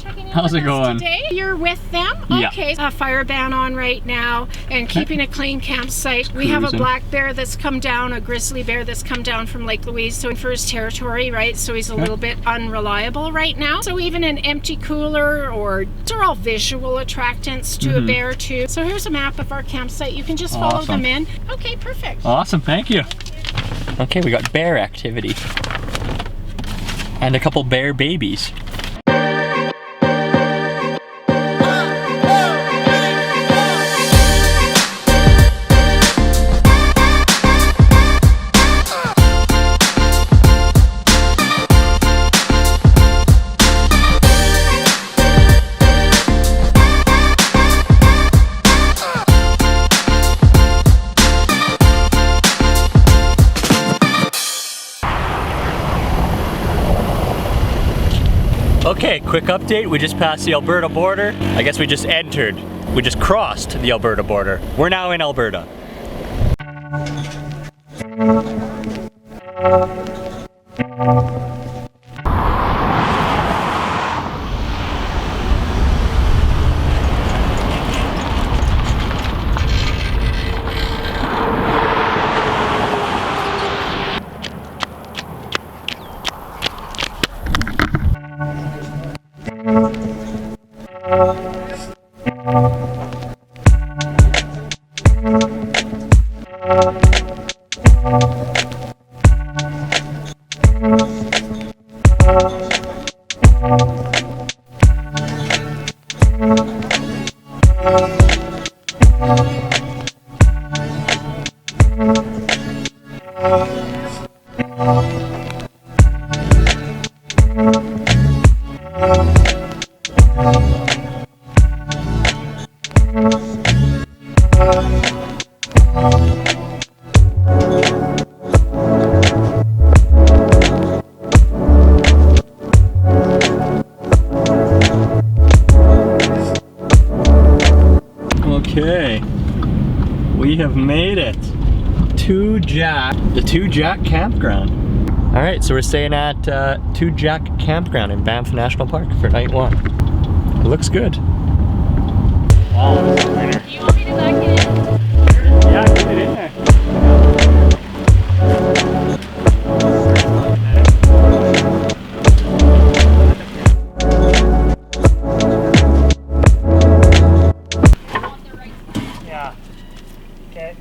checking in How's with it us going? today. You're with them? Yeah. Okay. A fire ban on right now and keeping a clean campsite. We have a Cruising. black bear that's come down, a grizzly bear that's come down from Lake Louise, so for his territory, right? So he's a little bit unreliable right now. So even an empty cooler or they're all visual attractants to a bear too. So here's a map of our campsite. You can just follow Awesome. them in. Okay, perfect. Awesome, thank you. Okay, we got bear activity. And a couple bear babies. Okay, quick update. We just passed the Alberta border. I guess we just entered. We just crossed the Alberta border. We're now in Alberta. Okay, we have made it to the Two Jack Campground. All right, so we're staying at Two Jack Campground in Banff National Park for night 1. It looks good. Wow, this is winter. Do you want me to back it in? Yeah, get it in there. Yeah. Okay.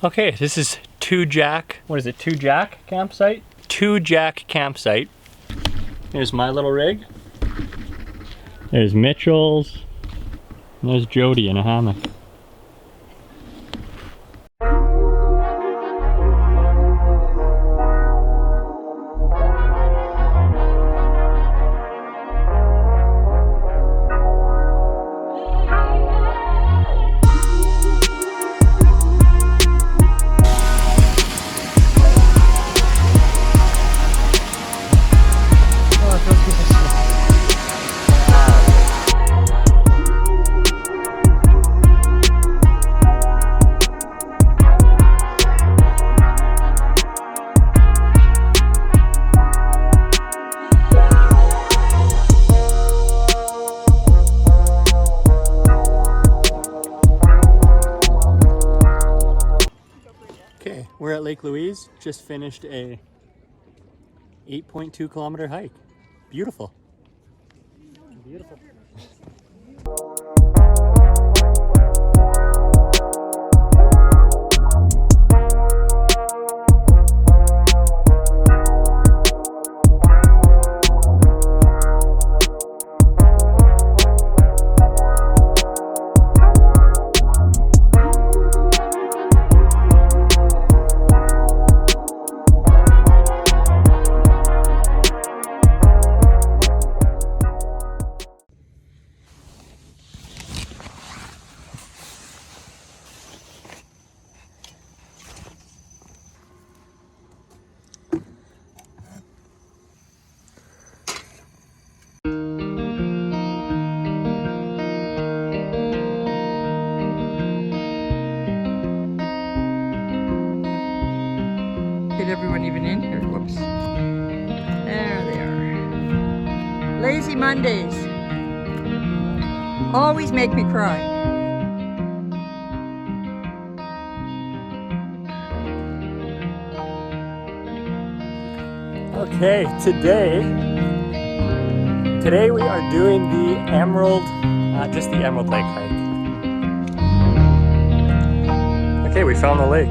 Okay, this is Two Jack. What is it? Two Jack Campsite? Two Jack Campsite. There's my little rig. There's Mitchell's. And there's Jody in a hammock. Okay, we're at Lake Louise. Just finished a 8.2 kilometer hike. Beautiful. Beautiful. everyone even in here? Whoops. There they are. Lazy Mondays. Always make me cry. Okay, today we are doing the Emerald, just the Emerald Lake hike. Okay, we found the lake.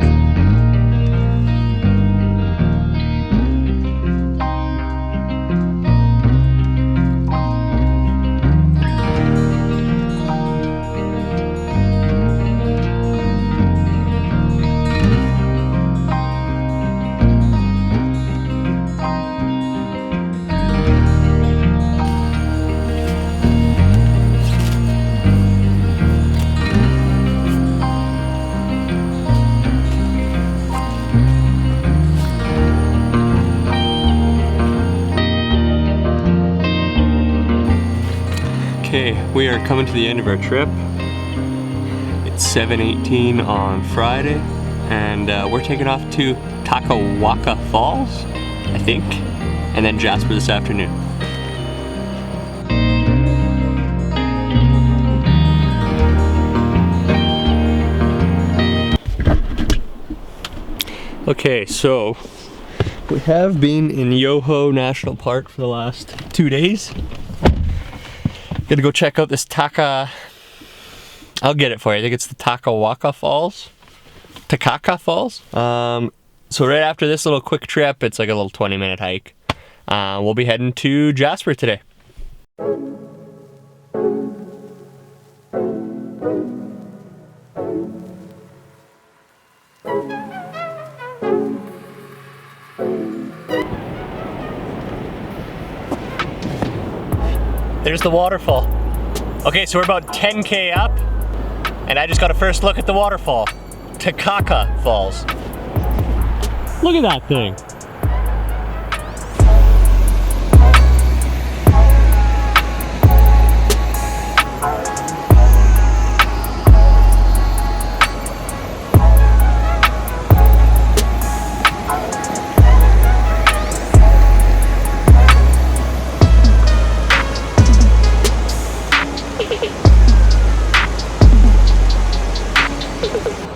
Okay, we are coming to the end of our trip. It's 7:18 on Friday, and we're taking off to Takawaka Falls, I think, and then Jasper this afternoon. Okay, so we have been in Yoho National Park for the last 2 days. Gonna go check out this I'll get it for you. I think it's the Takawaka Falls. Takaka Falls. So right after this little quick trip, it's like a little 20-minute hike. We'll be heading to Jasper today. There's the waterfall. Okay, so we're about 10K up, and I just got a first look at the waterfall. Takaka Falls. Look at that thing.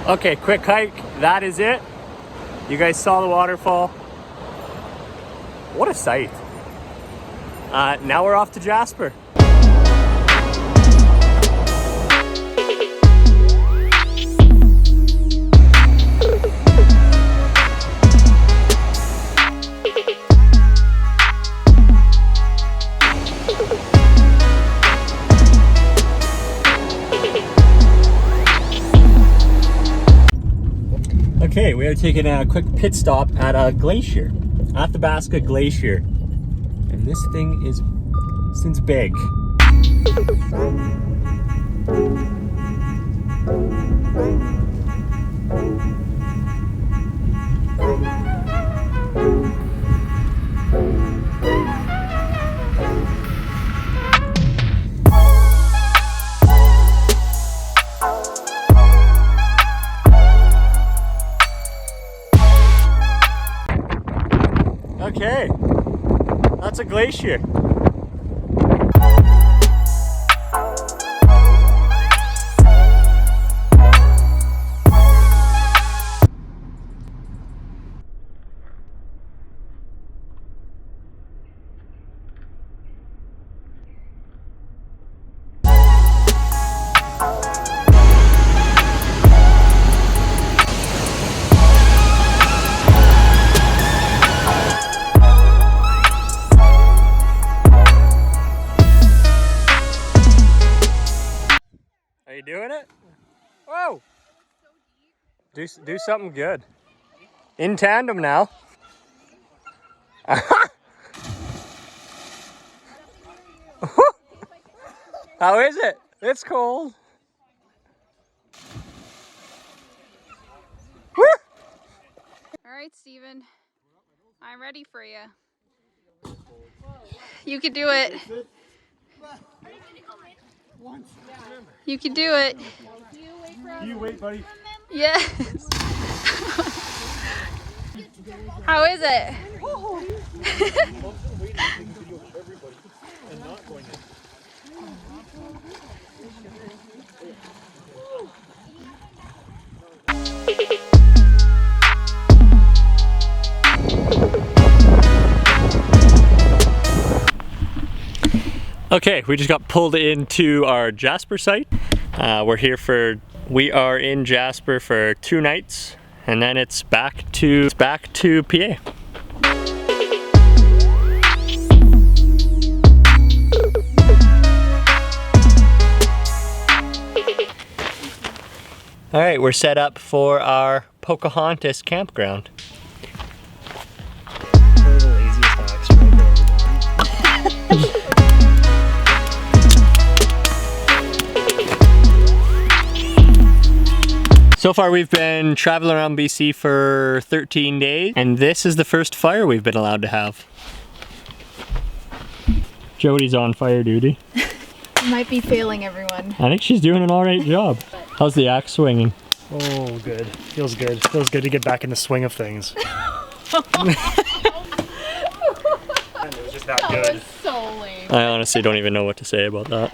Okay, quick hike, that is it. You guys saw the waterfall. What a sight. Now we're off to Jasper. Okay, we are taking a quick pit stop at a glacier, Athabasca Glacier, and this thing is since big. Okay, that's a glacier. Are you doing it? Whoa! Do something good. In tandem now. How is it? It's cold. Woo! All right, Steven. I'm ready for you. You can do it. You can do it. You wait, buddy. Yes. How is it? Okay, we just got pulled into our Jasper site. We are in Jasper for 2 nights, and then it's back to PA. All right, we're set up for our Pocahontas campground. One of the laziest acts I've ever done. So far we've been traveling around BC for 13 days, and this is the first fire we've been allowed to have. Jody's on fire duty. Might be failing everyone. I think she's doing an alright job. How's the axe swinging? Oh, good. Feels good. Feels good to get back in the swing of things. It was just that good. So lame. I honestly don't even know what to say about that.